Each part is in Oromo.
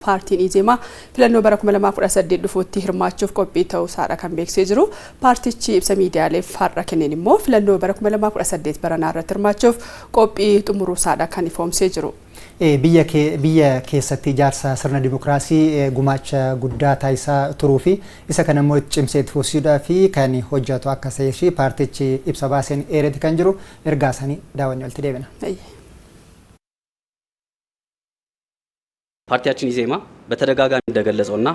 Paartiin Izemaa filannoo bara 2018 dhufuutti hirmaachuuf qophii ta'uu isaa kan beeksisee jiru. Paartichi ibsa miidiyaaleef har'a kenneen immoo filannoo bara 2018 baranaa irratti hirmaachuuf qophii xumuruu isaa kan ifoomsee jiru. Biyya keessatti ijaarsa sirna dimokiraasii gumaacha guddaa taasisaa turuu fi isa kana immoo cimsee itti fufsiisuudhaa fi kan hojjetu akka ta'e paartichi ibsa baaseen eeretti kan jiru ergaa isaanii daawwannee walitti deebina. ፓርቲያችን ኢዜማ በተደጋጋሚ እንደገለጸውና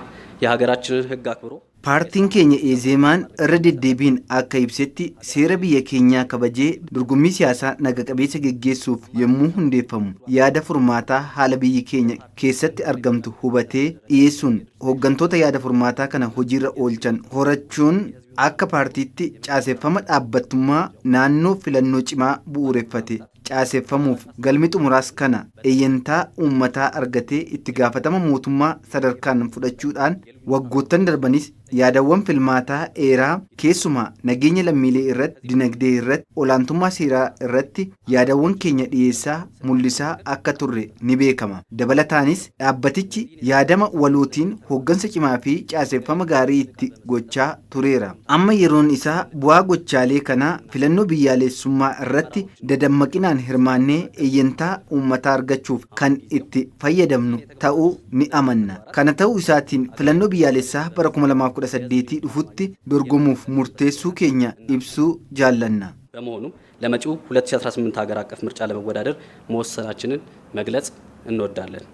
የሀገራችንን ህግ አክብሮ ፓርቲን ኬኛ ኢዜማን ረድዴቢን አካ ኢብሴቲ ሴረ ብየ ኬኛ ከበጄ ድርጉሚ ሲያሳ ነገቀቤሰ ገጌሱፍ የሙ ሁንዴፈሙ ያደ ፉርማታ ሀለ ብየ ኬኛ ኬሰት አርገምቱ ሁበቴ ኢየሱን ሆገንቶታ ያደ ፉርማታ ከነ ሆጂረ ኦልቸን ሆረቹን akka paartiitti caaseffama dhaabbattummaa naannoo filannoo cimaa bu'uureffate caaseffamuuf galmi xumuraas kana eeyyantaa uummataa argatee itti gaafatama mootummaa sadarkaan fudhachuudhaan waggoottan darbanis yaadawwan filmaataa eeraa keessumaa nageenya lammiilee irratti dinagdee irratti olaantummaa seeraa irratti yaadawwan keenya dhiyeessaa mul'isaa akka turre ni beekama. Dabalataanis dhaabbatichi yaadama walootiin hooggansa cimaa fi caaseffama gaarii itti gochaa tureera. Amma yeroon isaa bu'aa gochaalee kanaa filannoo biyyaalessummaa irratti dadammaqinaan hirmaannee eeyyantaa uummataa argachuuf kan itti fayyadamnu ta'uu ni amanna. Kana ta'uu isaatiin filannoo biyyaalessaa bara 2018 dhufutti dorgomuuf murteessuu keenya ibsuu jaallanna. በመሆኑ ለመጪው 2018 ሀገር አቀፍ ምርጫ ለመወዳደር መወሰናችንን መግለጽ እንወዳለን።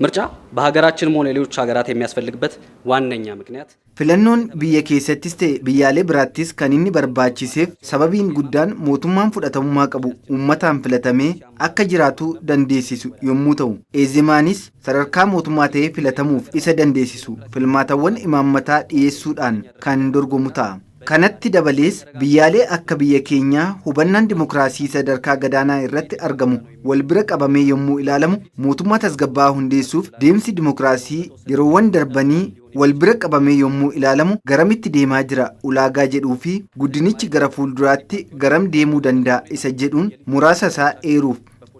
ምርጫ በሀገራችን ሆነ ሌሎች ሀገራት የሚያስፈልግበት ዋነኛ ምክንያት filannoon biyya keessattis ta'e biyyaalee biraattis kan inni barbaachiseef sababiin guddaan mootummaan fudhatamummaa qabu uummataan filatamee akka jiraatu dandeessisu yommuu ta'u eezimaanis sadarkaa mootummaa ta'ee filatamuuf isa dandeessisu filmaatawwan imaammataa dhiyeessuudhaan kan dorgomu ta'a. kanatti dabalees biyyaalee akka biyya keenyaa hubannaan dimokiraasii sadarkaa gadaanaa irratti argamu wal bira qabamee yommuu ilaalamu mootummaa tasgabbaa'aa hundeessuuf deemsi dimokiraasii yeroowwan darbanii wal bira qabamee yommuu ilaalamu garamitti deemaa jira ulaagaa jedhuu fi guddinichi gara fuulduraatti garam deemuu danda'a isa jedhuun muraasa isaa eeruuf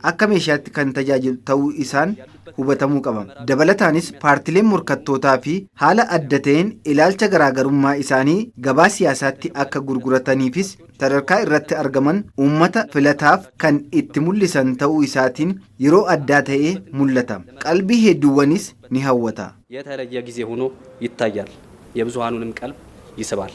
akka meeshaatti kan tajaajilu ta'uu isaan hubatamuu qaba. Dabalataanis paartileen morkattootaa fi haala adda ta'een ilaalcha garaagarummaa isaanii gabaa siyaasaatti akka gurgurataniifis sadarkaa irratti argaman uummata filataaf kan itti mul'isan ta'uu isaatiin yeroo addaa ta'ee mul'ata. Qalbii hedduuwwanis ni hawwata. የተለየ ጊዜ ሆኖ ይታያል። የብዙሃኑንም ቀልብ ይስባል።